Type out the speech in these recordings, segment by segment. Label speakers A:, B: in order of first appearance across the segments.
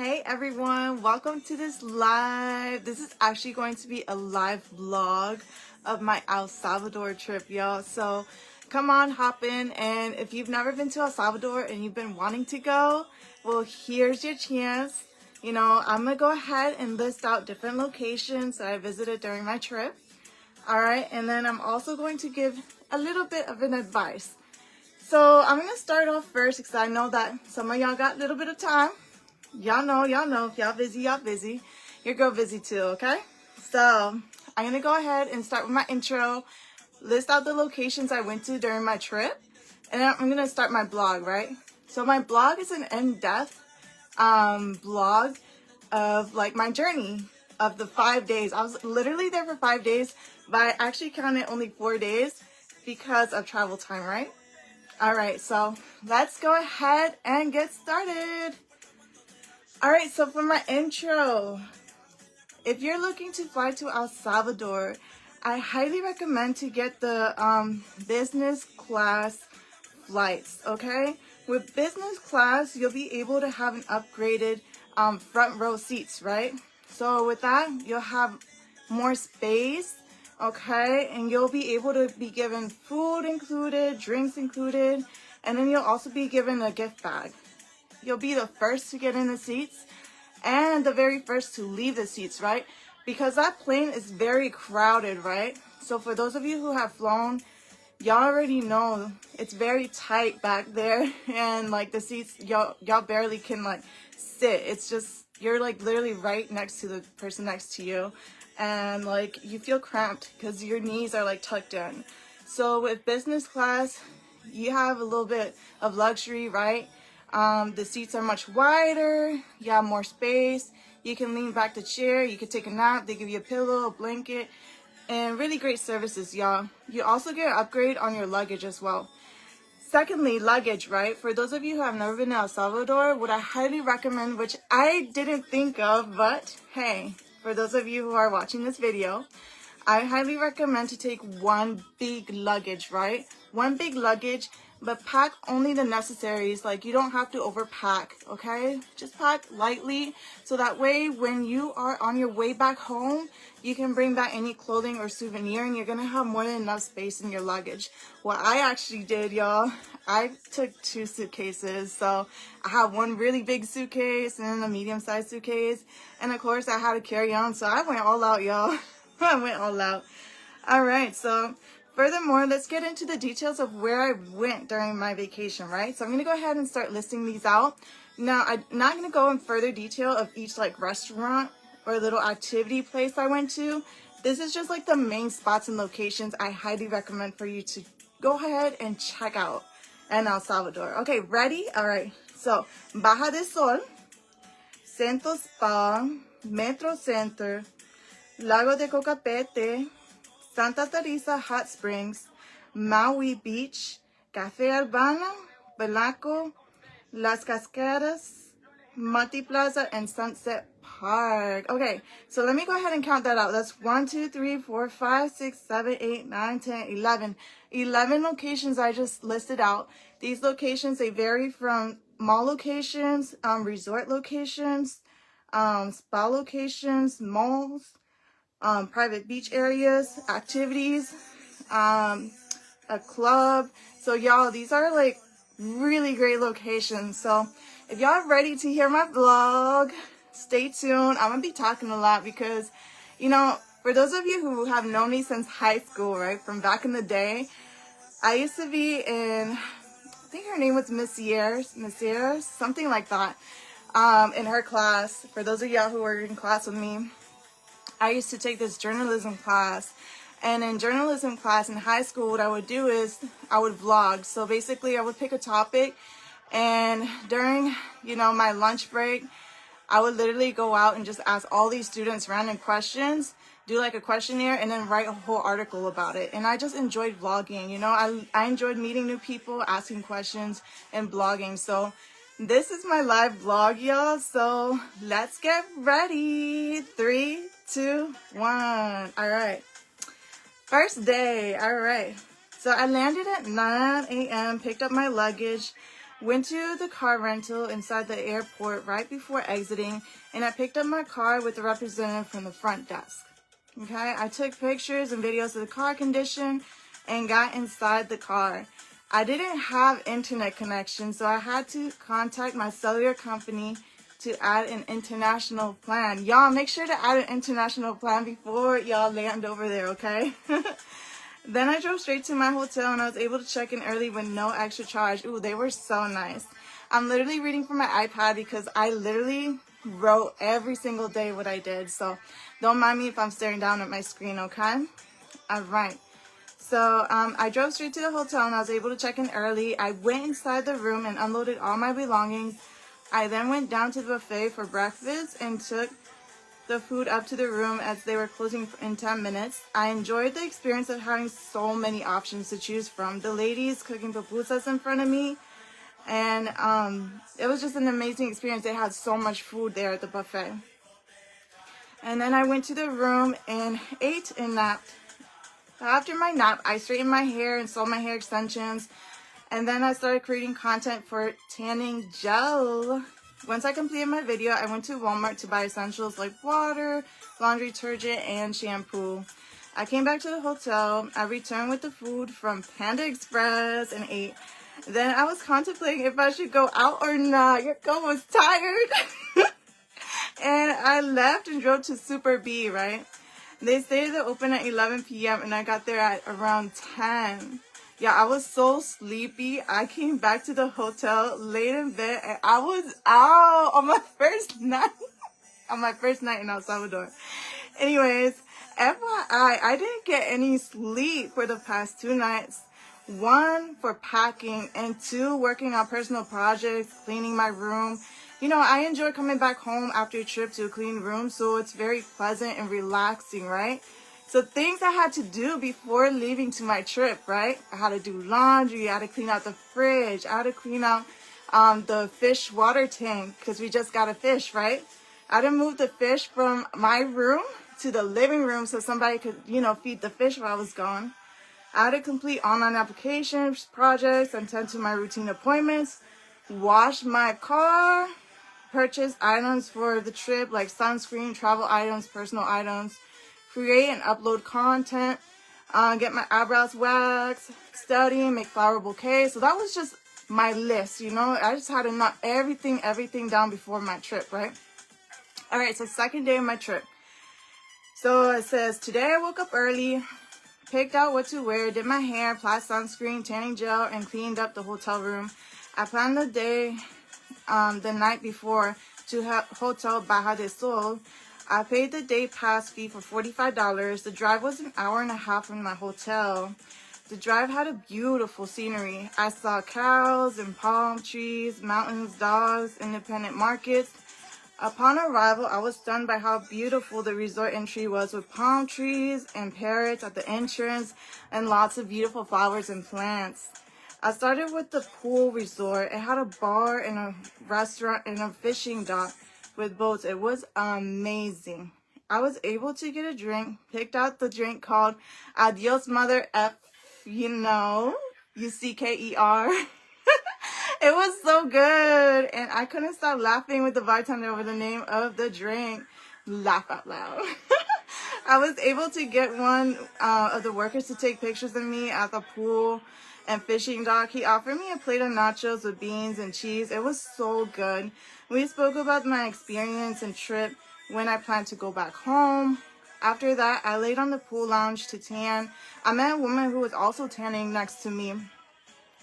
A: Hey everyone, welcome to this live. This is actually going to be a live vlog of my El Salvador trip, y'all. So come on, hop in. And if you've never been to El Salvador and you've been wanting to go, well, here's your chance. You know, I'm gonna go ahead and list out different locations that I visited during my trip. All right, and then I'm also going to give a little bit of an advice. So I'm gonna start off first because I know that some of y'all got a little bit of time. Y'all know, if y'all busy, y'all busy. Your girl busy too, okay? So I'm gonna go ahead and start with my intro, list out the locations I went to during my trip, and then I'm gonna start my blog, right? So my blog is an in-depth blog of like my journey of the 5 days. I was literally there for 5 days, but I actually counted only 4 days because of travel time, right? All right, so let's go ahead and get started. All right, so for my intro, if you're looking to fly to El Salvador, I highly recommend to get the business class flights, okay? With business class, you'll be able to have an upgraded front row seats, right? So with that, you'll have more space, okay? And you'll be able to be given food included, drinks included, and then you'll also be given a gift bag. You'll be the first to get in the seats and the very first to leave the seats, right? Because that plane is very crowded, right? So for those of you who have flown, y'all already know it's very tight back there, and like the seats, y'all barely can like sit. It's just, you're like literally right next to the person next to you, and like you feel cramped because your knees are like tucked in. So with business class, you have a little bit of luxury, right? The seats are much wider, you have more space, you can lean back the chair, you can take a nap, they give you a pillow, a blanket, and really great services, y'all. You also get an upgrade on your luggage as well. Secondly, luggage, right? For those of you who have never been to El Salvador, what I highly recommend, which I didn't think of, but hey, for those of you who are watching this video, I highly recommend to take one big luggage, right? One big luggage, but pack only the necessaries. Like, you don't have to overpack, okay? Just pack lightly, so that way when you are on your way back home, you can bring back any clothing or souvenir, and you're gonna have more than enough space in your luggage. What I actually did, y'all, I took 2 suitcases. So I have one really big suitcase and then a medium-sized suitcase, and of course I had to carry on, so I went all out, y'all. I went all out. All right, so furthermore, let's get into the details of where I went during my vacation, right? So I'm going to go ahead and start listing these out. Now, I'm not going to go in further detail of each like restaurant or little activity place I went to. This is just like the main spots and locations I highly recommend for you to go ahead and check out in El Salvador. Okay, ready? All right, so Baja de Sol, Centro Spa, Metro Center, Lago de Cocapete, Santa Teresa Hot Springs, Maui Beach, Cafe Albana, Belaco, Las Cascadas, Mati Plaza, and Sunset Park. Okay, so let me go ahead and count that out. That's 1, 2, 3, 4, 5, 6, 7, 8, 9, 10, 11. 11 locations I just listed out. These locations, they vary from mall locations, resort locations, spa locations, malls, private beach areas, activities, a club. So y'all, these are like really great locations. So if y'all are ready to hear my vlog, stay tuned. I'm gonna be talking a lot because, you know, for those of you who have known me since high school, right, from back in the day, I used to be in, I think her name was Miss Years, something like that, in her class. For those of y'all who were in class with me, I used to take this journalism class, and in journalism class in high school, what I would do is I would vlog. So basically I would pick a topic, and during, you know, my lunch break, I would literally go out and just ask all these students random questions, do like a questionnaire, and then write a whole article about it. And I just enjoyed vlogging, you know, I enjoyed meeting new people, asking questions, and blogging. So this is my live vlog, y'all. So let's get ready. 3, 2, 1. All right. First day. All right. So I landed at 9 a.m., picked up my luggage, Went to the car rental inside the airport right before exiting, and I picked up my car with the representative from the front desk. Okay, I took pictures and videos of the car condition and got inside the car. I didn't have internet connection, so I had to contact my cellular company to add an international plan. Y'all, make sure to add an international plan before y'all land over there, okay? Then I drove straight to my hotel, and I was able to check in early with no extra charge. Ooh, they were so nice. I'm literally reading from my iPad because I literally wrote every single day what I did. So don't mind me if I'm staring down at my screen, okay? All right. So I drove straight to the hotel, and I was able to check in early. I went inside the room and unloaded all my belongings. I then went down to the buffet for breakfast and took the food up to the room as they were closing in 10 minutes. I enjoyed the experience of having so many options to choose from. The ladies cooking pupusas in front of me, and it was just an amazing experience. They had so much food there at the buffet. And then I went to the room and ate and napped. After my nap, I straightened my hair and sold my hair extensions. And then I started creating content for tanning gel. Once I completed my video, I went to Walmart to buy essentials like water, laundry detergent, and shampoo. I came back to the hotel. I returned with the food from Panda Express and ate. Then I was contemplating if I should go out or not. Your girl was tired. And I left and drove to Super B, right? They stated to open at 11 p.m. and I got there at around 10. Yeah, I was so sleepy. I came back to the hotel, laid in bed, and I was out on my first night. On my first night in El Salvador. Anyways, FYI, I didn't get any sleep for the past 2 nights. 1, for packing, and 2, working on personal projects, cleaning my room. You know, I enjoy coming back home after a trip to a clean room, so it's very pleasant and relaxing, right? So things I had to do before leaving to my trip, right? I had to do laundry, I had to clean out the fridge, I had to clean out the fish water tank because we just got a fish, right? I had to move the fish from my room to the living room so somebody could, you know, feed the fish while I was gone. I had to complete online applications, projects, attend to my routine appointments, wash my car, purchase items for the trip like sunscreen, travel items, personal items, create and upload content, get my eyebrows waxed, study, make flower bouquets. So that was just my list, you know. I just had to knock everything down before my trip, right? All right, so second day of my trip. So it says, today I woke up early, picked out what to wear, did my hair, applied sunscreen, tanning gel, and cleaned up the hotel room. I planned the day the night before to Hotel Baja del Sol. I paid the day pass fee for $45. The drive was an hour and a half from my hotel. The drive had a beautiful scenery. I saw cows and palm trees, mountains, dogs, independent markets. Upon arrival, I was stunned by how beautiful the resort entry was, with palm trees and parrots at the entrance and lots of beautiful flowers and plants. I started with the pool resort. It had a bar and a restaurant and a fishing dock with boats. It was amazing. I was able to get a drink, picked out the drink called Adios Mother F, you know, UCKER. It was so good, and I couldn't stop laughing with the bartender over the name of the drink. Laugh out loud. I was able to get one of the workers to take pictures of me at the pool and fishing dock. He offered me a plate of nachos with beans and cheese. It was so good. We spoke about my experience and trip, when I plan to go back home. After that, I laid on the pool lounge to tan. I met a woman who was also tanning next to me.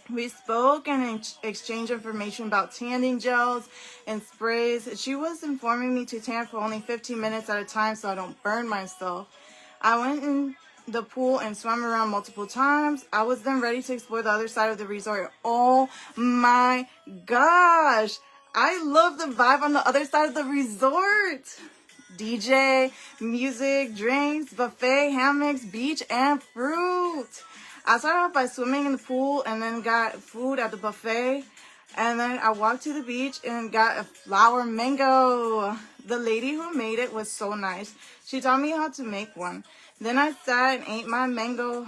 A: We spoke and exchanged information about tanning gels and sprays. She was informing me to tan for only 15 minutes at a time so I don't burn myself. I went in the pool and swam around multiple times. I was then ready to explore the other side of the resort. Oh my gosh! I love the vibe on the other side of the resort. DJ, music, drinks, buffet, hammocks, beach, and fruit. I started off by swimming in the pool and then got food at the buffet. And then I walked to the beach and got a flower mango. The lady who made it was so nice. She taught me how to make one. Then I sat and ate my mango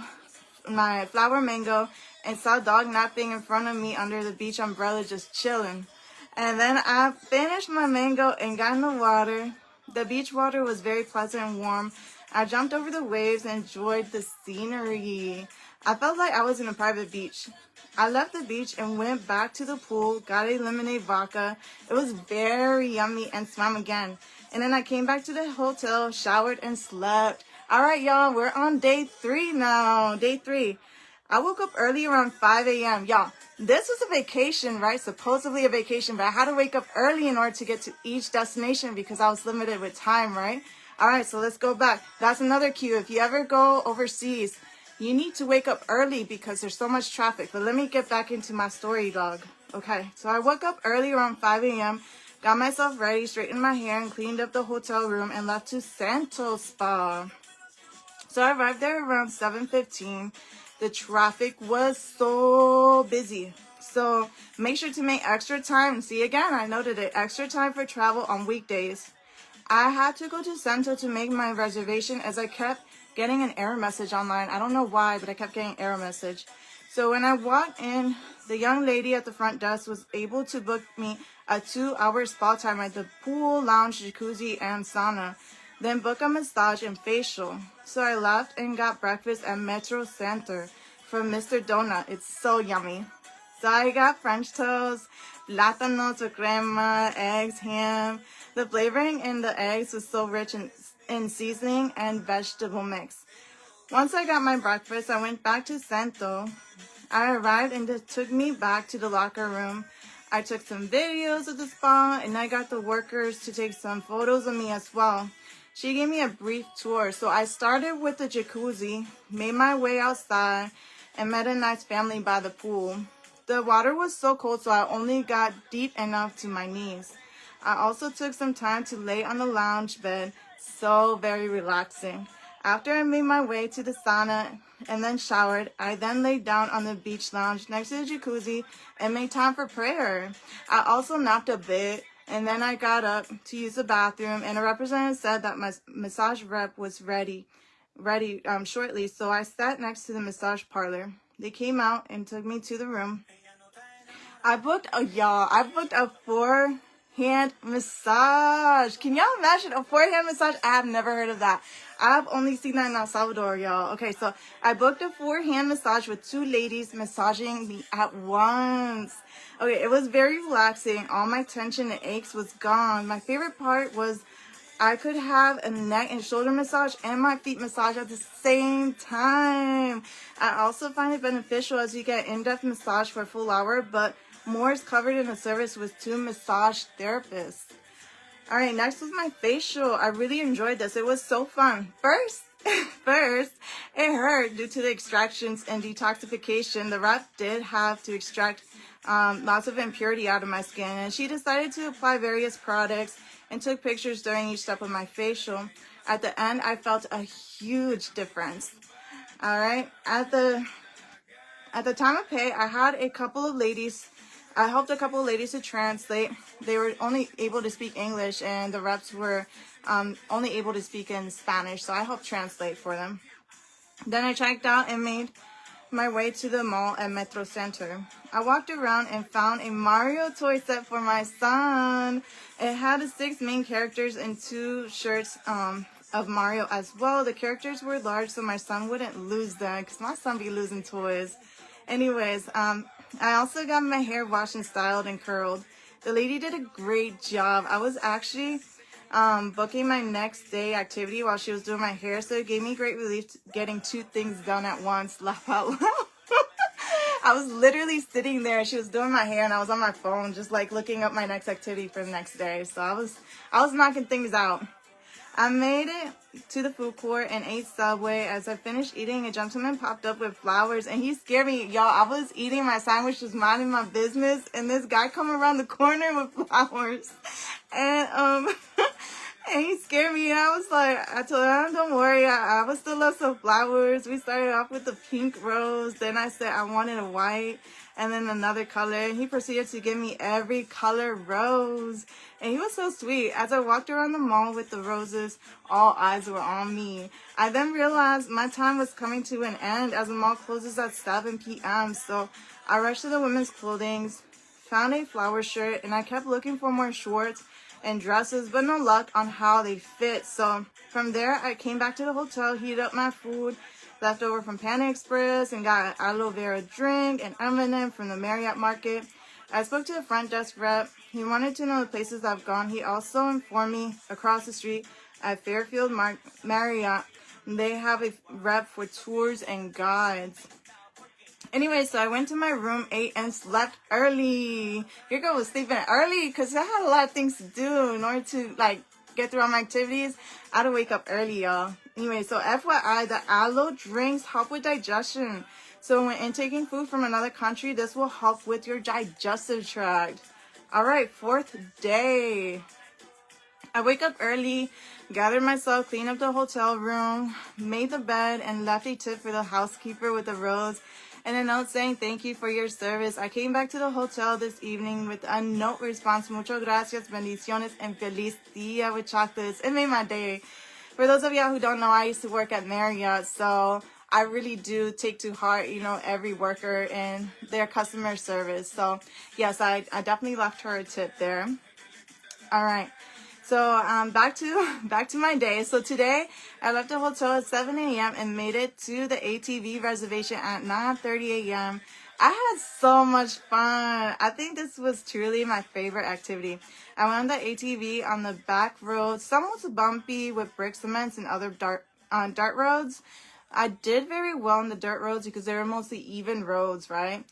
A: my flower mango and saw a dog napping in front of me under the beach umbrella just chilling. And then I finished my mango and got in the water. The beach water was very pleasant and warm. I jumped over the waves and enjoyed the scenery. I felt like I was in a private beach. I left the beach and went back to the pool, got a lemonade vodka. It was very yummy, and swam again. And then I came back to the hotel, showered, and slept. All right, y'all, we're on day 3 now. Day 3. I woke up early around 5 a.m. Y'all, this was a vacation, right? Supposedly a vacation, but I had to wake up early in order to get to each destination because I was limited with time, right? All right, so let's go back. That's another cue. If you ever go overseas, you need to wake up early because there's so much traffic. But let me get back into my story, dog. Okay, so I woke up early around 5 a.m., got myself ready, straightened my hair, and cleaned up the hotel room and left to Santos Spa. So I arrived there around 7:15. The traffic was so busy. So make sure to make extra time. See, again, I noted it. Extra time for travel on weekdays. I had to go to Santo to make my reservation as I kept getting an error message online. I don't know why, but I kept getting error message. So when I walked in, the young lady at the front desk was able to book me a 2-hour spa time at the pool, lounge, jacuzzi, and sauna. Then book a massage and facial. So I left and got breakfast at Metro Center from Mr. Donut. It's so yummy. So I got French toast, plátanos with crema, eggs, ham. The flavoring in the eggs was so rich in seasoning and vegetable mix. Once I got my breakfast, I went back to Santo. I arrived and it took me back to the locker room. I took some videos of the spa and I got the workers to take some photos of me as well. She gave me a brief tour. So I started with the jacuzzi, made my way outside, and met a nice family by the pool. The water was so cold, so I only got deep enough to my knees. I also took some time to lay on the lounge bed, so very relaxing. After I made my way to the sauna and then showered, I then laid down on the beach lounge next to the jacuzzi and made time for prayer. I also napped a bit, and then I got up to use the bathroom, and a representative said that my massage rep was ready shortly, so I sat next to the massage parlor. They came out and took me to the room. I booked a 4-hand massage. Can y'all imagine a 4-hand massage? I have never heard of that. I've only seen that in El Salvador, y'all. Okay, so I booked a 4-hand massage with 2 ladies massaging me at once. Okay, it was very relaxing. All my tension and aches was gone. My favorite part was I could have a neck and shoulder massage and my feet massage at the same time. I also find it beneficial as you get in-depth massage for a full hour, but more is covered in the service with 2 massage therapists. Alright, next was my facial. I really enjoyed this. It was so fun. First, it hurt due to the extractions and detoxification. The rep did have to extract lots of impurity out of my skin, and she decided to apply various products and took pictures during each step of my facial. At the end, I felt a huge difference. Alright, at the time of pay, I helped a couple of ladies to translate. They were only able to speak English, and the reps were only able to speak in Spanish, so I helped translate for them. Then I checked out and made my way to the mall at Metro Center. I walked around and found a Mario toy set for my son. It had the 6 main characters and 2 shirts of Mario as well. The characters were large, so my son wouldn't lose them, because my son be losing toys. Anyways, I also got my hair washed and styled and curled. The lady did a great job. I was actually booking my next day activity while she was doing my hair, so it gave me great relief getting 2 things done at once. Laugh out loud. I was literally sitting there. She was doing my hair, and I was on my phone, just like looking up my next activity for the next day. So I was knocking things out. I made it to the food court and ate Subway. As I finished eating, a gentleman popped up with flowers, and he scared me. Y'all, I was eating my sandwich, just minding my business, and this guy come around the corner with flowers. And And he scared me. And I was like, I told him, don't worry. I would still love some flowers. We started off with the pink rose. Then I said I wanted a white and then another color. And he proceeded to give me every color rose. And he was so sweet. As I walked around the mall with the roses, all eyes were on me. I then realized my time was coming to an end as the mall closes at 7 p.m. So I rushed to the women's clothing, found a flower shirt, and I kept looking for more shorts and dresses, but no luck on how they fit. So from there, I came back to the hotel, heated up my food left over from Panda Express, and got an aloe vera drink and M&M from the Marriott Market. I spoke to the front desk rep. He wanted to know the places I've gone. He also informed me across the street at Fairfield Marriott, they have a rep for tours and guides. Anyway, so I went to my room, ate, and slept early. Your girl was sleeping early because I had a lot of things to do in order to, like, get through all my activities. I had to wake up early, y'all. Anyway, so FYI, the aloe drinks help with digestion. So when intaking food from another country, this will help with your digestive tract. All right, 4th day. I wake up early, gathered myself, cleaned up the hotel room, made the bed, and left a tip for the housekeeper with a rose and a note saying thank you for your service. I came back to the hotel this evening with a note response. Muchas gracias, bendiciones, and feliz día with chocolates. It made my day. For those of y'all who don't know, I used to work at Marriott, so I really do take to heart, you know, every worker and their customer service. So yes, I definitely left her a tip there. All right. So back to my day. So today I left the hotel at 7 a.m. and made it to the ATV reservation at 9:30 a.m. I had so much fun. I think this was truly my favorite activity. I went on the ATV on the back road. Some was bumpy with brick cements and other dirt roads. I did very well on the dirt roads because they were mostly even roads, right?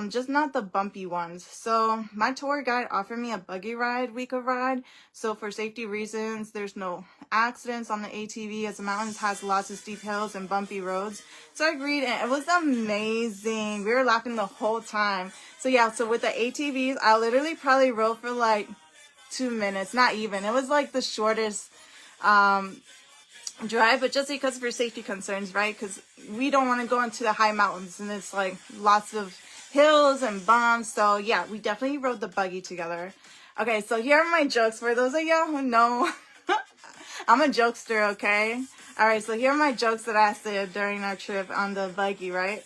A: Just not the bumpy ones. So my tour guide offered me a buggy ride we could ride. So for safety reasons, there's no accidents on the ATV as the mountains has lots of steep hills and bumpy roads. So I agreed and it was amazing. We were laughing the whole time. So yeah, so with the ATVs, I literally probably rode for like 2 minutes, not even. It was like the shortest drive, but just because for safety concerns, right? Because we don't want to go into the high mountains and it's like lots of hills and bumps. So yeah, we definitely rode the buggy together. Okay, so here are my jokes for those of y'all who know. I'm a jokester, okay? All right, so here are my jokes that I said during our trip on the buggy, right?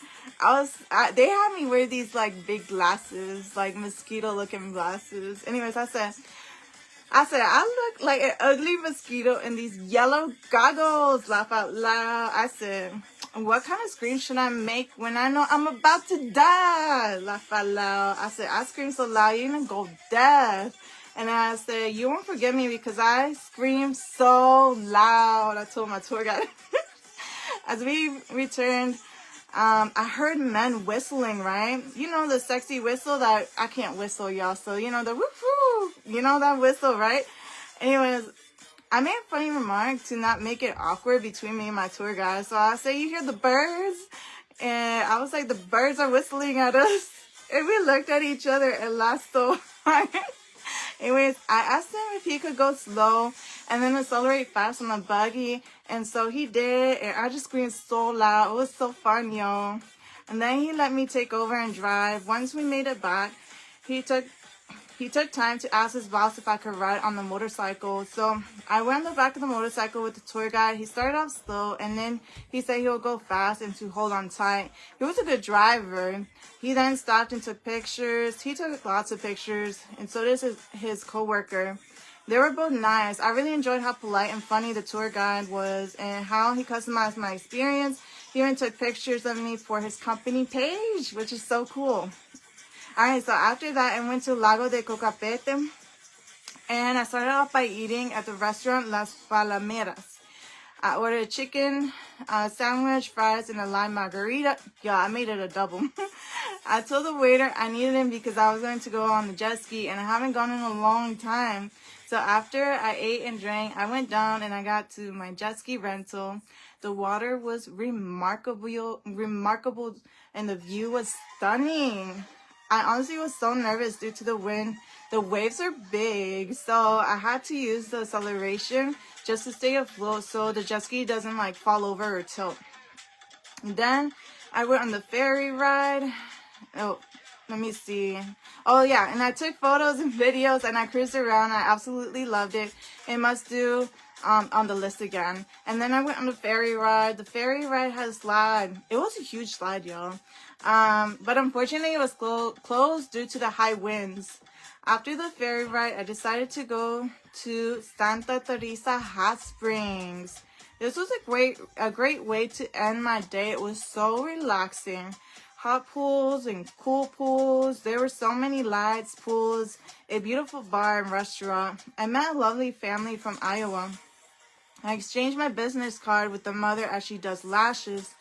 A: They had me wear these like big glasses, like mosquito looking glasses. Anyways, I said, I look like an ugly mosquito in these yellow goggles. Laugh out loud. I said, what kind of scream should I make when I know I'm about to die? Laugh out loud. I said, I scream so loud, you're going to go deaf. And I said, you won't forgive me because I scream so loud. I told my tour guide. As we returned, I heard men whistling, right? You know, the sexy whistle that I can't whistle, y'all. So, you know, the woof-woo, you know, that whistle, right? Anyways, I made a funny remark to not make it awkward between me and my tour guide. So I say, you hear the birds? And I was like, the birds are whistling at us. And we looked at each other and laughed so hard. Anyways, I asked him if he could go slow and then accelerate fast on the buggy. And so he did. And I just screamed so loud. It was so fun, y'all. And then he let me take over and drive. Once we made it back, he took time to ask his boss if I could ride on the motorcycle. So I went on the back of the motorcycle with the tour guide. He started off slow and then he said he'll go fast and to hold on tight. He was a good driver. He then stopped and took pictures. He took lots of pictures and so did his coworker. They were both nice. I really enjoyed how polite and funny the tour guide was and how he customized my experience. He even took pictures of me for his company page, which is so cool. Alright, so after that, I went to Lago de Cocapete, and I started off by eating at the restaurant Las Palomeras. I ordered a chicken sandwich, fries, and a lime margarita. Yeah, I made it a double. I told the waiter I needed him because I was going to go on the jet ski, and I haven't gone in a long time. So after I ate and drank, I went down and I got to my jet ski rental. The water was remarkable, and the view was stunning. I honestly was so nervous due to the wind. The waves are big, so I had to use the acceleration just to stay afloat so the jet ski doesn't like fall over or tilt. And then I went on the ferry ride. Oh, let me see. Oh yeah, and I took photos and videos and I cruised around. I absolutely loved it. It must do on the list again. And then I went on the ferry ride. The ferry ride had a slide. It was a huge slide, y'all. But unfortunately it was closed due to the high winds. After the ferry ride, I decided to go to Santa Teresa Hot Springs. This was a great way to end my day. It was so relaxing. Hot pools and cool pools. There were so many lights, pools, a beautiful bar and restaurant. I met a lovely family from Iowa. I exchanged my business card with the mother as she does lashes.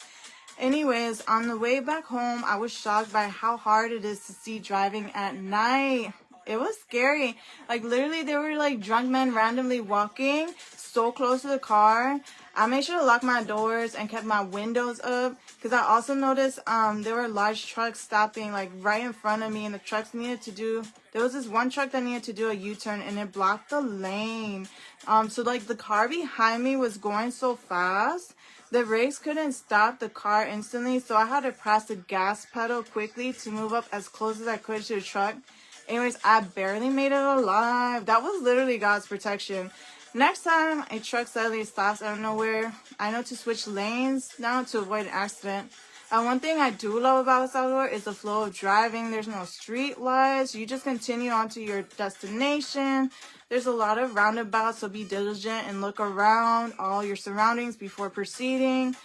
A: Anyways, on the way back home, I was shocked by how hard it is to see driving at night. It was scary. Like, literally, there were, like, drunk men randomly walking so close to the car. I made sure to lock my doors and kept my windows up. Because I also noticed there were large trucks stopping, like, right in front of me. And the trucks needed to do... There was this one truck that needed to do a U-turn, and it blocked the lane. So, like, the car behind me was going so fast. The brakes couldn't stop the car instantly, so I had to press the gas pedal quickly to move up as close as I could to the truck. Anyways, I barely made it alive. That was literally God's protection. Next time a truck suddenly stops out of nowhere, I know to switch lanes now to avoid an accident. One thing I do love about El Salvador is the flow of driving. There's no street lights. You just continue on to your destination. There's a lot of roundabouts, so be diligent and look around all your surroundings before proceeding.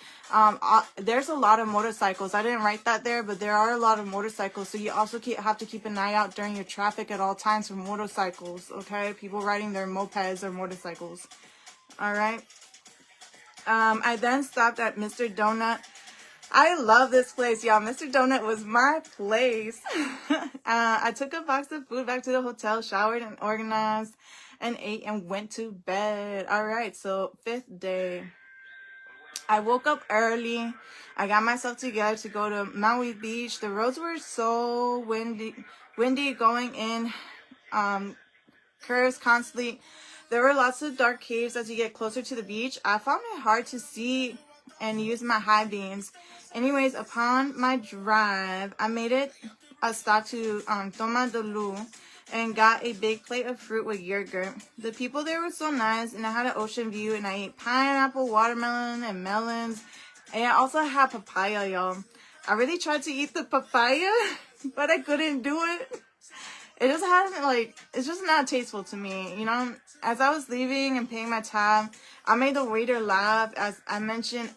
A: There's a lot of motorcycles. I didn't write that there, but there are a lot of motorcycles. So you also have to keep an eye out during your traffic at all times for motorcycles, okay? People riding their mopeds or motorcycles. All right. I then stopped at Mr. Donut. I love this place, y'all. Mr. Donut was my place. I took a box of food back to the hotel, showered and organized, and ate and went to bed. All right, so 5th day. I woke up early. I got myself together to go to Maui Beach. The roads were so windy going in, curves constantly. There were lots of dark caves as you get closer to the beach. I found it hard to see and use my high beams. Anyways, upon my drive, I made it a stop to Toma de Lu and got a big plate of fruit with yogurt. The people there were so nice, and I had an ocean view, and I ate pineapple, watermelon, and melons. And I also had papaya, y'all. I really tried to eat the papaya, but I couldn't do it. It just hasn't, like, it's just not tasteful to me, you know? As I was leaving and paying my tab, I made the waiter laugh as I mentioned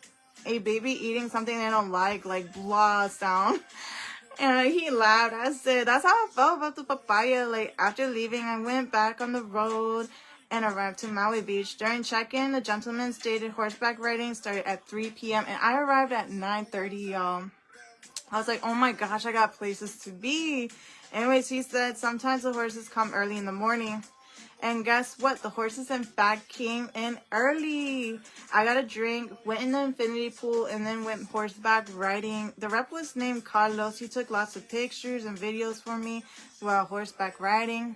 A: a baby eating something they don't like blah sound. And he laughed. I said, that's how I felt about the papaya. Like, after leaving, I went back on the road and arrived to Maui Beach. During check-in, the gentleman stated horseback riding started at 3 p.m. and I arrived at 9:30, y'all. I was like, oh my gosh, I got places to be. Anyways, he said sometimes the horses come early in the morning. And guess what? The horses, in fact, came in early. I got a drink, went in the infinity pool, and then went horseback riding. The rep was named Carlos. He took lots of pictures and videos for me while horseback riding.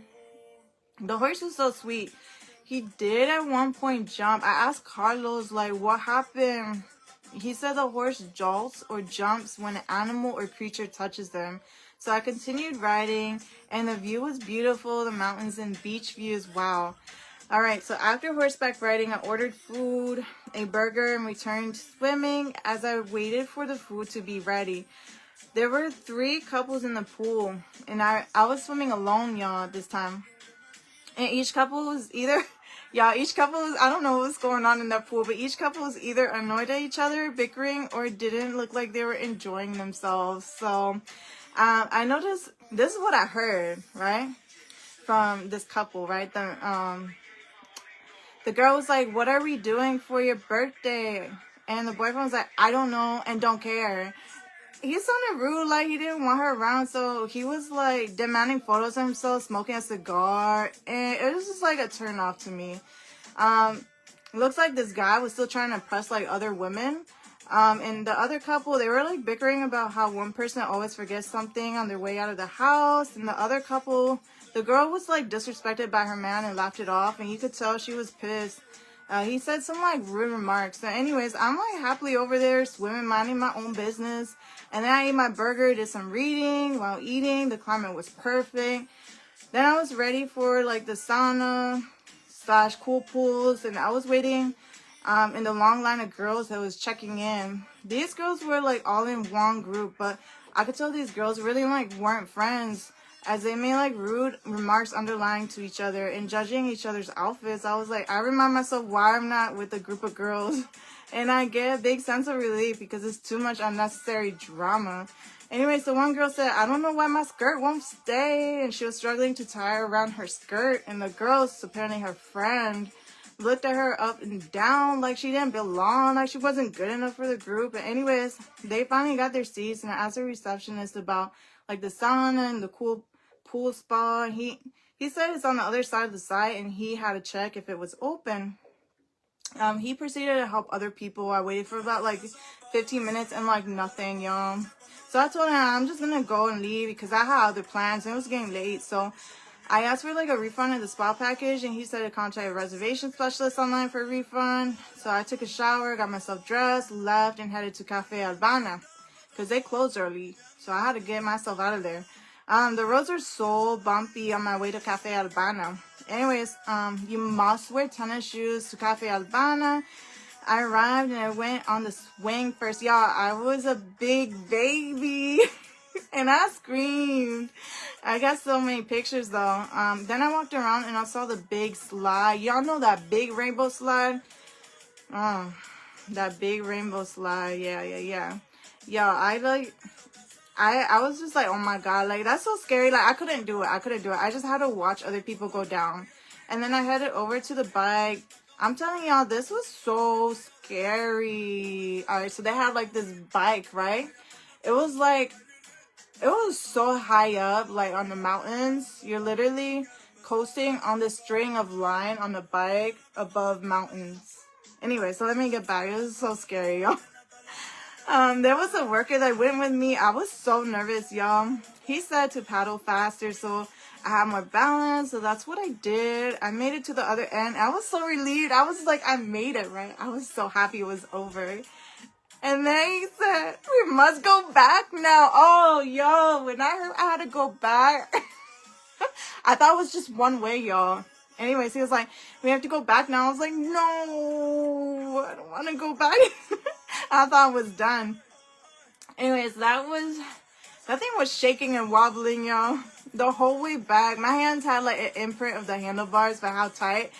A: The horse was so sweet. He did at one point jump. I asked Carlos, like, what happened? He said the horse jolts or jumps when an animal or creature touches them. So I continued riding, and the view was beautiful, the mountains and beach views, wow. All right, so after horseback riding, I ordered food, a burger, and returned swimming as I waited for the food to be ready. There were 3 couples in the pool, and I was swimming alone, y'all, this time. And each couple was either... each couple was, I don't know what's going on in that pool, but each couple was either annoyed at each other, bickering, or didn't look like they were enjoying themselves. So... I noticed, this is what I heard, right, from this couple, right, the girl was like, what are we doing for your birthday? And the boyfriend was like, I don't know and don't care. He sounded rude, like he didn't want her around, so he was like demanding photos of himself, smoking a cigar, and it was just like a turn off to me. Looks like this guy was still trying to impress like other women. And the other couple, they were like bickering about how one person always forgets something on their way out of the house. And the other couple, the girl was like disrespected by her man and laughed it off. And you could tell she was pissed. He said some like rude remarks. So anyways, I'm like happily over there swimming, minding my own business. And then I ate my burger, did some reading while eating. The climate was perfect. Then I was ready for like the sauna / cool pools. And I was waiting in the long line of girls that was checking in. These girls were like all in one group, but I could tell these girls really like weren't friends, as they made like rude remarks underlying to each other and judging each other's outfits. I was like, I remind myself why I'm not with a group of girls. And I get a big sense of relief because it's too much unnecessary drama. Anyway, so one girl said, I don't know why my skirt won't stay. And she was struggling to tie around her skirt. And the girls, apparently her friend, looked at her up and down like she didn't belong, like she wasn't good enough for the group. But anyways, they finally got their seats. And I asked the receptionist about like the sauna and the cool pool spa. He said it's on the other side of the site and he had to check if it was open. He proceeded to help other people. I waited for about like 15 minutes and like nothing, y'all. So I told him I'm just gonna go and leave because I had other plans and it was getting late. So I asked for like a refund of the spa package and he said to contact a reservation specialist online for a refund. So I took a shower, got myself dressed, left, and headed to Cafe Albana because they closed early. So I had to get myself out of there. The roads are so bumpy on my way to Cafe Albana. Anyways, you must wear tennis shoes to Cafe Albana. I arrived and I went on the swing first. Y'all, I was a big baby and I screamed. I got so many pictures though. Then I walked around and I saw the big slide. Y'all know that big rainbow slide? That big rainbow slide. Yeah. Y'all, I was just like, oh my God, like that's so scary. Like I couldn't do it. I just had to watch other people go down. And then I headed over to the bike. I'm telling y'all, this was so scary. All right, so they had like this bike, right? It was so high up, like on the mountains. You're literally coasting on this string of line on the bike above mountains. Anyway, so let me get back. It was so scary, y'all. There was a worker that went with me. I was so nervous, y'all. He said to paddle faster so I had more balance. So that's what I did. I made it to the other end. I was so relieved. I was like, I made it, right? I was so happy it was over. And then he said, we must go back now. Oh, yo, when I heard I had to go back, I thought it was just one way, y'all. Anyways, he was like, we have to go back now. I was like, no, I don't want to go back. I thought it was done. Anyways, that thing was shaking and wobbling, y'all. The whole way back, my hands had like an imprint of the handlebars for how tight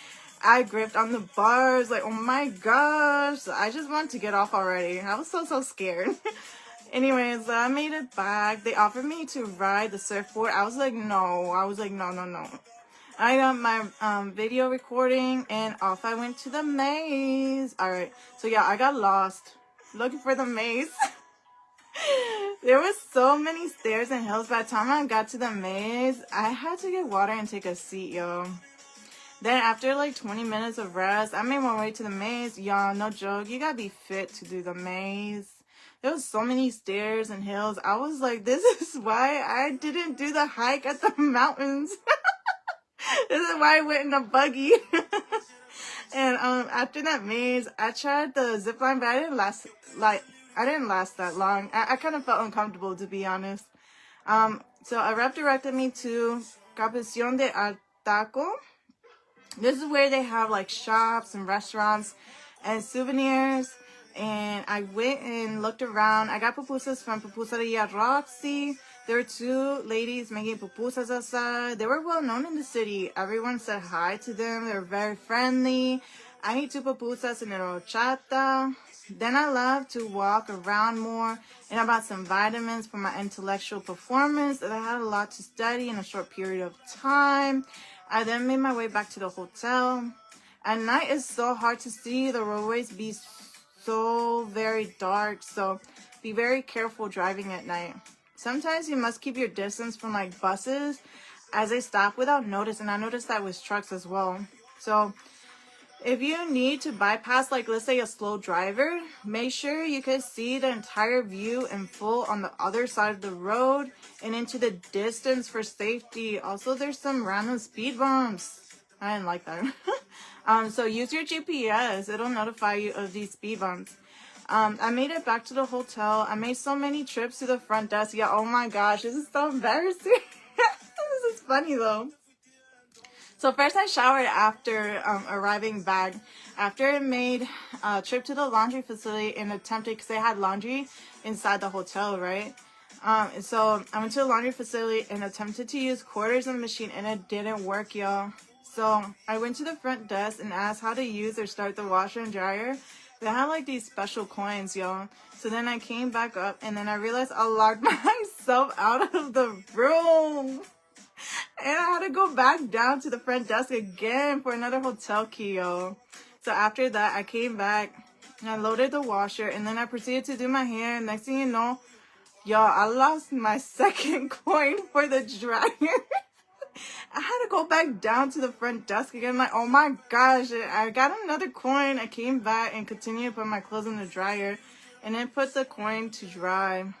A: I gripped on the bars. Like, oh my gosh. I just wanted to get off already. I was so scared. Anyways, I made it back. They offered me to ride the surfboard. I was like, no. No. I got my video recording and off I went to the maze. Alright, so yeah, I got lost looking for the maze. There were so many stairs and hills. By the time I got to the maze, I had to get water and take a seat, y'all. Then after like 20 minutes of rest, I made my way to the maze. Y'all, no joke, you gotta be fit to do the maze. There was so many stairs and hills. I was like, this is why I didn't do the hike at the mountains. This is why I went in a buggy. And after that maze, I tried the zip line, but I didn't last that long. I kind of felt uncomfortable, to be honest. So a rep directed me to Capución de Artaco. This is where they have like shops and restaurants and souvenirs. And I went and looked around. I got pupusas from Pupuseria Roxy. There were two ladies making pupusas outside. They were well known in the city. Everyone said hi to them. They were very friendly. I ate 2 pupusas and a horchata. Then I left to walk around more, and I bought some vitamins for my intellectual performance. And I had a lot to study in a short period of time. I then made my way back to the hotel. At night, it's so hard to see. The roadways be so very dark, so be very careful driving at night. Sometimes you must keep your distance from like buses as they stop without notice, and I noticed that with trucks as well. So if you need to bypass, like, let's say a slow driver, make sure you can see the entire view in full on the other side of the road and into the distance for safety. Also, there's some random speed bumps. I didn't like that. So use your GPS. It'll notify you of these speed bumps. I made it back to the hotel. I made so many trips to the front desk. Yeah, oh my gosh, this is so embarrassing. This is funny though. So first I showered after arriving back. After I made a trip to the laundry facility and attempted, because they had laundry inside the hotel, right? So I went to the laundry facility and attempted to use quarters on the machine, and it didn't work, y'all. So I went to the front desk and asked how to use or start the washer and dryer. They had like these special coins, y'all. So then I came back up and then I realized I locked myself out of the room. And I had to go back down to the front desk again for another hotel key, yo. So after that, I came back and I loaded the washer and then I proceeded to do my hair. Next thing you know, y'all, I lost my second coin for the dryer. I had to go back down to the front desk again. Like, oh my gosh, I got another coin. I came back and continued to put my clothes in the dryer and then put the coin to dry.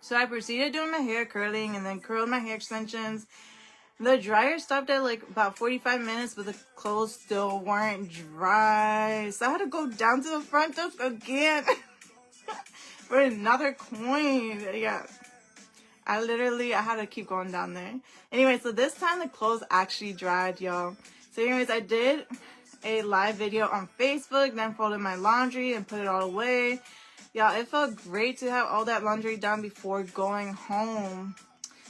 A: So I proceeded doing my hair curling and then curled my hair extensions. The dryer stopped at like about 45 minutes, but the clothes still weren't dry. So I had to go down to the front desk again for another coin. Yeah. I had to keep going down there. Anyway, so this time the clothes actually dried, y'all. So anyways, I did a live video on Facebook, then folded my laundry and put it all away. Y'all, it felt great to have all that laundry done before going home.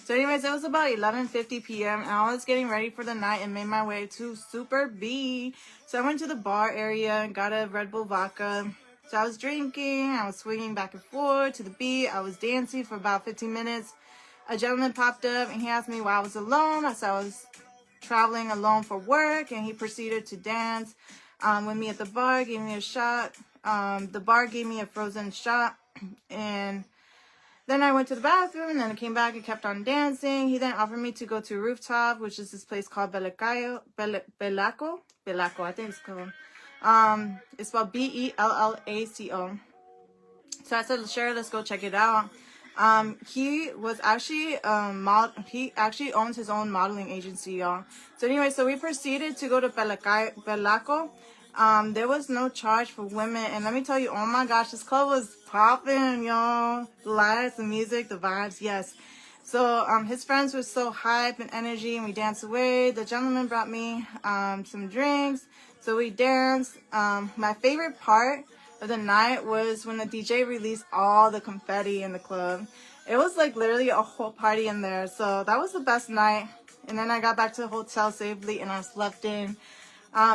A: So anyways, it was about 11:50 p.m. and I was getting ready for the night and made my way to Super B. So I went to the bar area and got a Red Bull vodka. So I was drinking, I was swinging back and forth to the beat. I was dancing for about 15 minutes. A gentleman popped up and he asked me why I was alone. I said I was traveling alone for work, and he proceeded to dance with me at the bar, gave me a shot. The bar gave me a frozen shot, and then I went to the bathroom, and then I came back and kept on dancing. He then offered me to go to Rooftop, which is this place called Belaco, I think it's called. It's spelled Bellaco. So I said, sure, let's go check it out. He was actually he actually owns his own modeling agency, y'all. So anyway, so we proceeded to go to Belaco. There was no charge for women, and let me tell you, oh my gosh, this club was popping, y'all. The lights, the music, the vibes, yes. So his friends were so hype and energy, and we danced away. The gentleman brought me some drinks, so we danced. My favorite part of the night was when the DJ released all the confetti in the club. It was like literally a whole party in there, so that was the best night. And then I got back to the hotel safely and I slept in.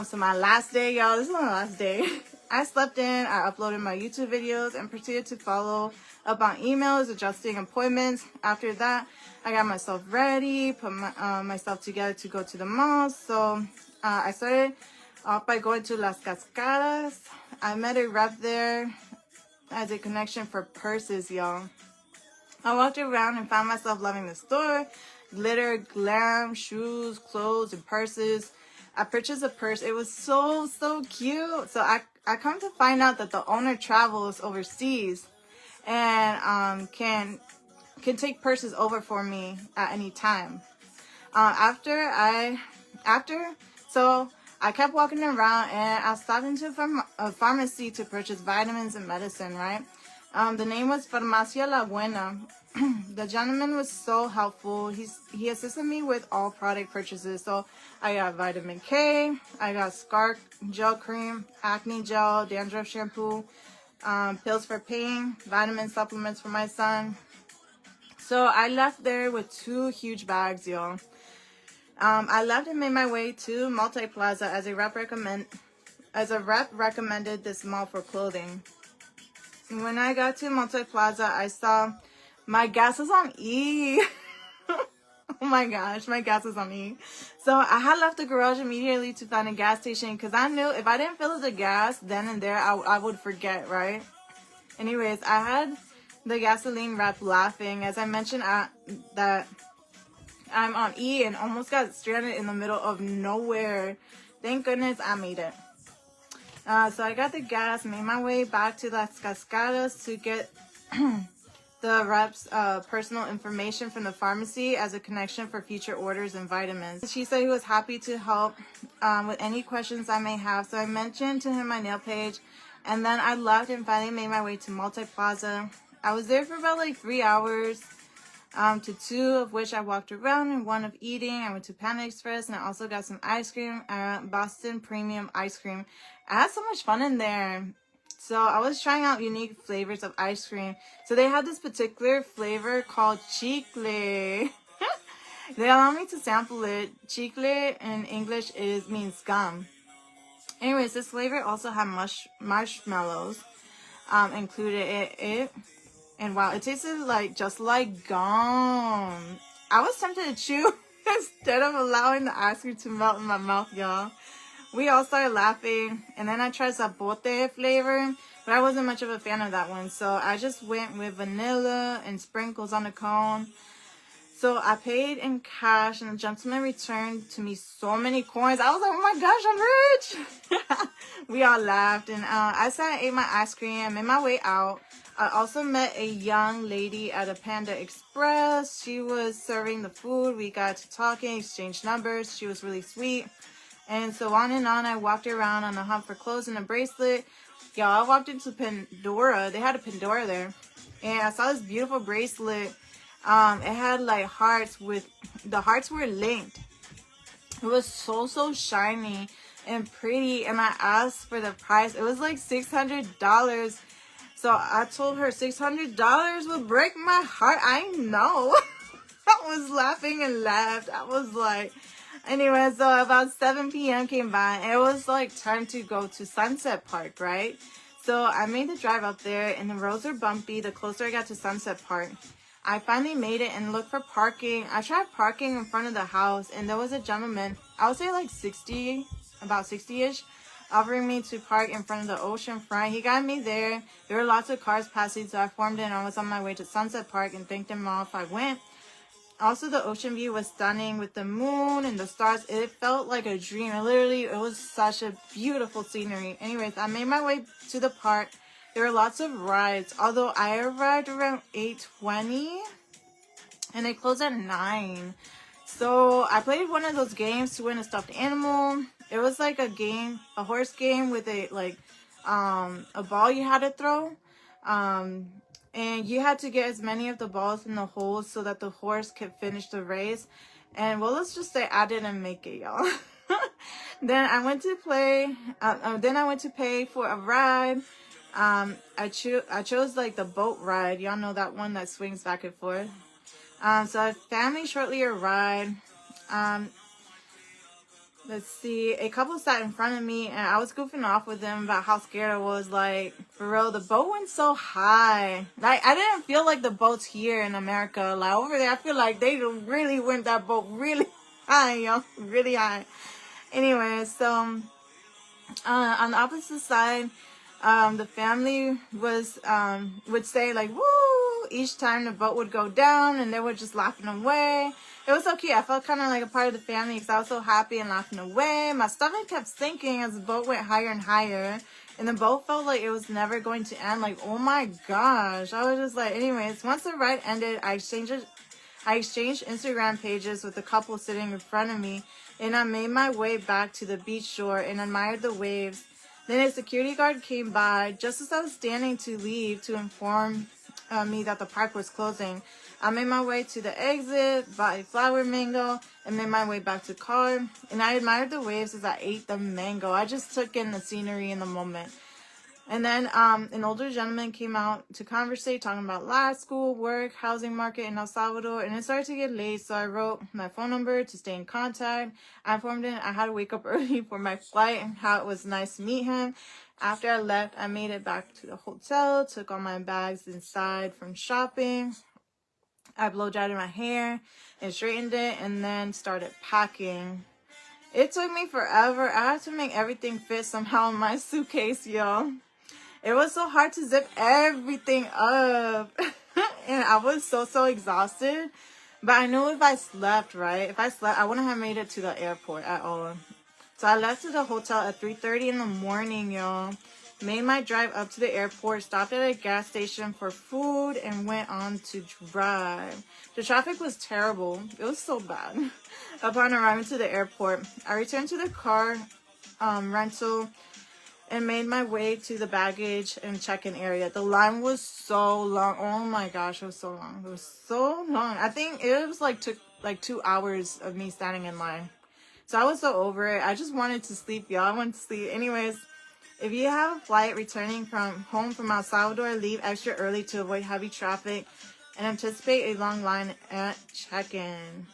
A: So my last day, y'all, this is my last day. I slept in, I uploaded my YouTube videos and proceeded to follow up on emails, adjusting appointments. After that, I got myself ready, put myself together to go to the mall. So I started off by going to Las Cascadas. I met a rep there as a connection for purses, y'all. I walked around and found myself loving the store. Glitter, glam, shoes, clothes, and purses. I purchased a purse. It was so cute. So I come to find out that the owner travels overseas and can take purses over for me at any time. So I kept walking around and I stopped into a pharmacy to purchase vitamins and medicine, right? The name was Farmacia La Buena. The gentleman was so helpful. He assisted me with all product purchases. So I got vitamin K, I got scar gel cream, acne gel, dandruff shampoo, pills for pain, vitamin supplements for my son. So I left there with 2 huge bags, y'all. I left and made my way to Multi Plaza as a rep recommended this mall for clothing. And when I got to Multi Plaza, I saw my gas was on E. Oh my gosh, my gas was on E. So I had left the garage immediately to find a gas station because I knew if I didn't fill the gas then and there, I would forget, right? Anyways, I had the gasoline rep laughing as I mentioned that I'm on E and almost got stranded in the middle of nowhere. Thank goodness I made it. So I got the gas, made my way back to Las Cascadas to get the rep's personal information from the pharmacy as a connection for future orders and vitamins. She said he was happy to help with any questions I may have. So I mentioned to him my nail page, and then I left and finally made my way to Multi Plaza. I was there for about like 3 hours. To 2 of which I walked around and 1 of eating. I went to Panda Express and I also got some ice cream, Boston Premium ice cream. I had so much fun in there. So I was trying out unique flavors of ice cream. So they had this particular flavor called chicle. They allowed me to sample it. Chicle in English means gum. Anyways, this flavor also had marshmallows included in it. And wow, it tasted like just like gum. I was tempted to chew instead of allowing the ice cream to melt in my mouth, y'all. We all started laughing. And then I tried zapote flavor, but I wasn't much of a fan of that one. So I just went with vanilla and sprinkles on the cone. So I paid in cash and the gentleman returned to me so many coins. I was like, oh my gosh, I'm rich. We all laughed. And I sat and ate my ice cream, made my way out. I also met a young lady at a Panda Express. She was serving the food. We got to talking, exchanged numbers. She was really sweet. And so on and on, I walked around on a hunt for clothes and a bracelet. Y'all, I walked into Pandora. They had a Pandora there. And I saw this beautiful bracelet. It had like hearts with, the hearts were linked. It was so shiny and pretty. And I asked for the price. It was like $600. So I told her $600 would break my heart. I know. I was laughing and laughed. I was like, anyway, so about 7 p.m. came by. And it was like time to go to Sunset Park, right? So I made the drive up there and the roads were bumpy the closer I got to Sunset Park. I finally made it and looked for parking. I tried parking in front of the house and there was a gentleman, I would say like 60, about 60-ish. Offering me to park in front of the ocean front. He got me there. There were lots of cars passing, so I formed in. I was on my way to Sunset Park and thanked him off. I went. Also, the ocean view was stunning with the moon and the stars. It felt like a dream. It was such a beautiful scenery. Anyways, I made my way to the park. There were lots of rides. Although I arrived around 8:20 and they closed at 9. So I played one of those games to win a stuffed animal. It was like a game, a horse game with a ball you had to throw. And you had to get as many of the balls in the holes so that the horse could finish the race. And well, let's just say I didn't make it, y'all. Then I went to pay for a ride. I chose like the boat ride. Y'all know that one that swings back and forth. So a family shortly arrived. Let's see, a couple sat in front of me and I was goofing off with them about how scared I was. Like, for real, the boat went so high. Like, I didn't feel like the boats here in America. Like, over there, I feel like they really went that boat really high, y'all. Really high. Anyway, so, on the opposite side, the family would say like, woo, each time the boat would go down and they were just laughing away. It was so cute. I felt kind of like a part of the family because I was so happy and laughing away. My stomach kept sinking as the boat went higher and higher. And the boat felt like it was never going to end. Like, oh my gosh. I was just like, anyways, once the ride ended, I exchanged Instagram pages with the couple sitting in front of me. And I made my way back to the beach shore and admired the waves. Then a security guard came by just as I was standing to leave to inform me that the park was closing. I made my way to the exit, bought a flower mango, and made my way back to the car. And I admired the waves as I ate the mango. I just took in the scenery in the moment. And then an older gentleman came out to conversate, talking about life, school, work, housing market in El Salvador. And it started to get late, so I wrote my phone number to stay in contact. I informed him I had to wake up early for my flight and how it was nice to meet him. After I left, I made it back to the hotel, took all my bags inside from shopping. I blow dried my hair and straightened it and then started packing. It took me forever. I had to make everything fit somehow in my suitcase, y'all. It was so hard to zip everything up. And I was so exhausted. But I knew if I slept, right? If I slept, I wouldn't have made it to the airport at all. So I left the hotel at 3:30 in the morning, y'all. Made my drive up to the airport, stopped at a gas station for food, and went on to drive. The traffic was terrible. It was so bad. Upon arriving to the airport, I returned to the car rental and made my way to the baggage and check-in area. The line was so long. Oh my gosh, it was so long. It was so long. I think it was like took like 2 hours of me standing in line. So I was so over it. I just wanted to sleep, y'all. I wanted to sleep. Anyways, if you have a flight returning from home from El Salvador, leave extra early to avoid heavy traffic and anticipate a long line at check-in.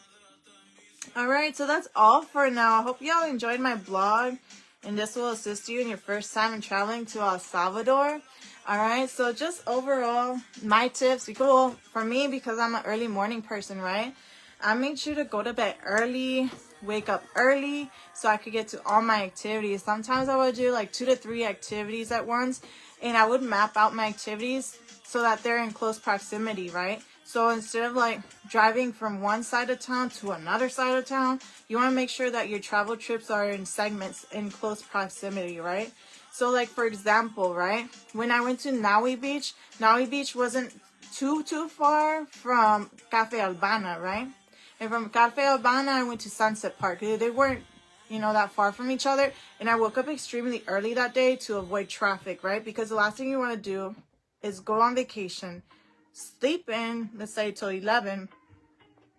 A: Alright, so that's all for now. I hope y'all enjoyed my blog, and this will assist you in your first time in traveling to El Salvador. Alright, so just overall, my tips, well, for me, because I'm an early morning person, right? I made sure to go to bed early, wake up early, so I could get to all my activities. Sometimes I would do like 2 to 3 activities at once, and I would map out my activities so that they're in close proximity, right? So instead of like driving from one side of town to another side of town, you want to make sure that your travel trips are in segments in close proximity, right? So like, for example, right, when I went to Naui Beach wasn't too far from Cafe Albana, right? And from Cafe Albana, I went to Sunset Park. They weren't, that far from each other. And I woke up extremely early that day to avoid traffic, right? Because the last thing you want to do is go on vacation, sleep in, let's say till 11,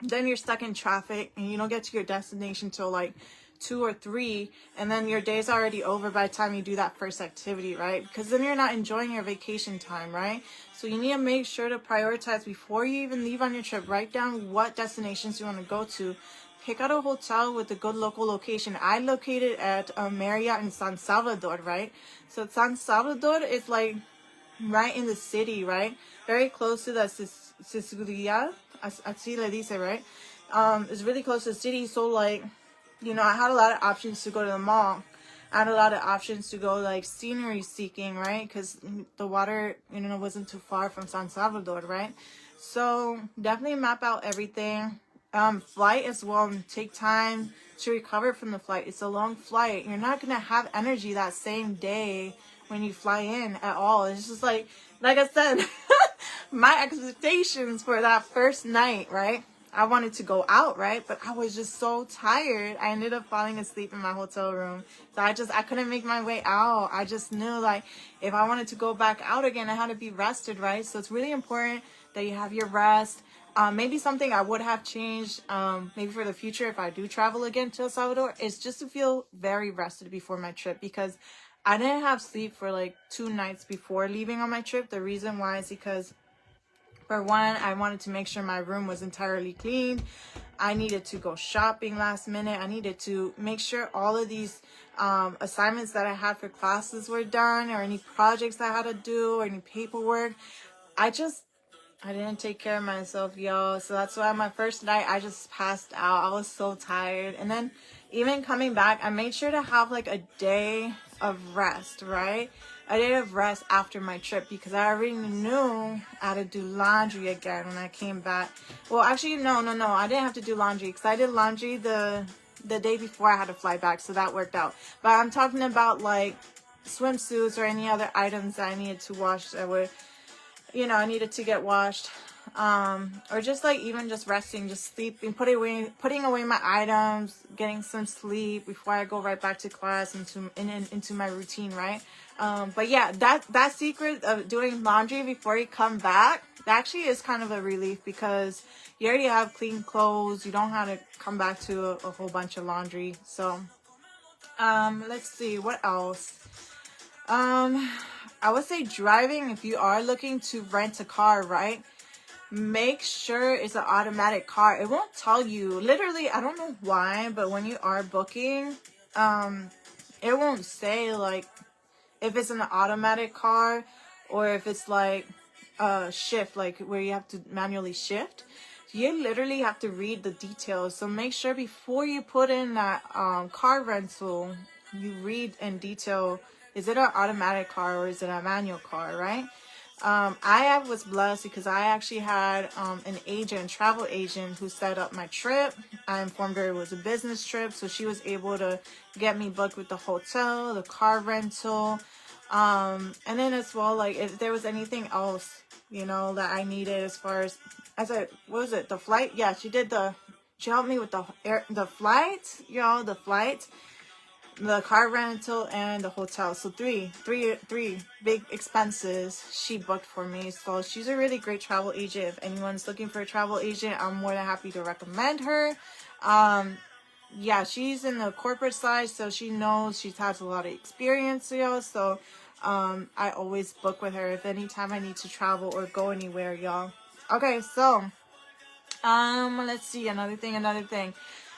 A: then you're stuck in traffic and you don't get to your destination till like 2 or 3, and then your day's already over by the time you do that first activity, right? Because then you're not enjoying your vacation time, right? So you need to make sure to prioritize before you even leave on your trip. Write down what destinations you want to go to. Pick out a hotel with a good local location. I located at Marriott in San Salvador, right? So San Salvador is like right in the city, right? Very close to the Sicilian, así le dice, right? It's really close to the city, so like, I had a lot of options to go to the mall. I had a lot of options to go like scenery seeking, right? Because the water, wasn't too far from San Salvador, right? So definitely map out everything. Flight as well. Take time to recover from the flight. It's a long flight. You're not going to have energy that same day when you fly in at all. It's just like I said, my expectations for that first night, right? I wanted to go out, right? But I was just so tired. I ended up falling asleep in my hotel room. So I couldn't make my way out. I just knew like if I wanted to go back out again, I had to be rested, right? So it's really important that you have your rest. Maybe something I would have changed, maybe for the future if I do travel again to El Salvador, is just to feel very rested before my trip, because I didn't have sleep for like 2 nights before leaving on my trip. The reason why is because, for one, I wanted to make sure my room was entirely clean. I needed to go shopping last minute. I needed to make sure all of these assignments that I had for classes were done, or any projects I had to do, or any paperwork. I didn't take care of myself, y'all. So that's why my first night, I just passed out. I was so tired. And then even coming back, I made sure to have like a day of rest, right? A day of rest after my trip, because I already knew I had to do laundry again when I came back. Well, actually, no. I didn't have to do laundry, because I did laundry the day before I had to fly back. So that worked out. But I'm talking about like swimsuits or any other items that I needed to wash that were, I needed to get washed, or just like even just resting, just sleeping, putting away my items, getting some sleep before I go right back to class into my routine, right? But yeah, that secret of doing laundry before you come back, that actually is kind of a relief, because you already have clean clothes. You don't have to come back to a whole bunch of laundry. So, let's see, what else? I would say driving, if you are looking to rent a car, right? Make sure it's an automatic car. It won't tell you. Literally, I don't know why, but when you are booking, it won't say like if it's an automatic car or if it's like a shift, like where you have to manually shift. You literally have to read the details. So make sure before you put in that car rental, you read in detail, is it an automatic car or is it a manual car, right? I was blessed because I actually had an agent, travel agent, who set up my trip. I informed her it was a business trip, so she was able to get me booked with the hotel, the car rental, and then as well, like if there was anything else, you know, that I needed as far as what was it, the flight? Yeah, she helped me with the flight, y'all, the flight, the car rental, and the hotel. So three big expenses she booked for me. So she's a really great travel agent. If anyone's looking for a travel agent, I'm more than happy to recommend her. Yeah, she's in the corporate side, so she knows, she has a lot of experience, y'all. So I always book with her if anytime I need to travel or go anywhere, y'all. Okay, so let's see, another thing.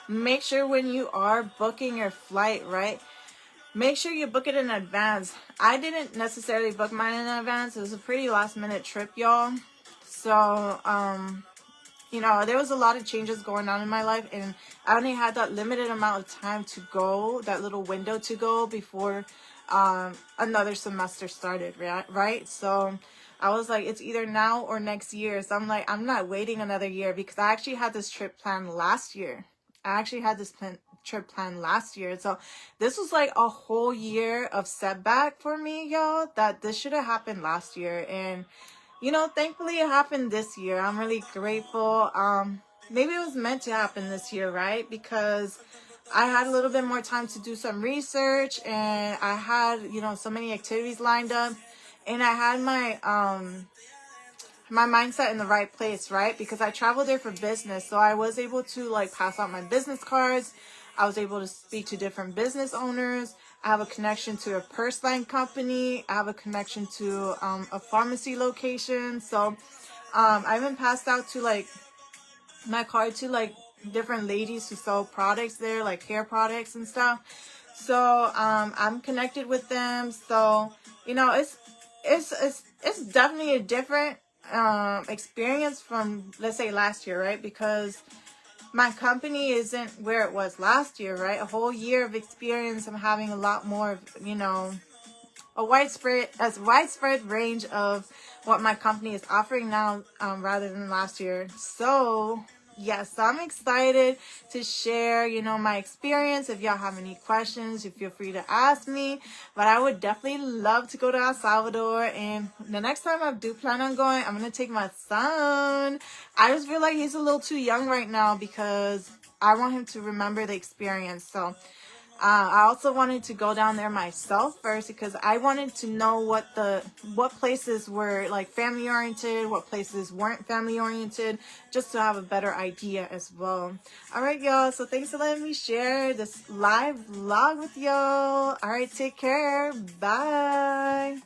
A: Make sure when you are booking your flight, right? Make sure you book it in advance. I didn't necessarily book mine in advance. It was a pretty last minute trip, y'all. So, you know, there was a lot of changes going on in my life, and I only had that limited amount of time to go, that little window to go before another semester started, right? So I was like, it's either now or next year. So I'm like, I'm not waiting another year, because I actually had this trip planned last year. Trip planned last year. So this was like a whole year of setback for me, y'all, that this should have happened last year. And you know, thankfully it happened this year. I'm really grateful. Maybe it was meant to happen this year, right? Because I had a little bit more time to do some research, and I had, you know, so many activities lined up, and I had my mindset in the right place, right? Because I traveled there for business. So I was able to like pass out my business cards. I was able to speak to different business owners. I have a connection to a purse line company. I have a connection to a pharmacy location. So I even passed out to like my card to like different ladies who sell products there, like hair products and stuff. So I'm connected with them. So you know, it's definitely a different experience from, let's say, last year, right? Because my company isn't where it was last year, right? A whole year of experience. I'm having a lot more, you know, a widespread range of what my company is offering now, rather than last year. So yes, I'm excited to share, you know, my experience. If y'all have any questions, you feel free to ask me. But I would definitely love to go to El Salvador, and the next time I do plan on going, I'm gonna take my son. I just feel like he's a little too young right now, because I want him to remember the experience. So I also wanted to go down there myself first, because I wanted to know what places were like family oriented, what places weren't family oriented, just to have a better idea as well. All right, y'all. So thanks for letting me share this live vlog with y'all. All right, take care. Bye.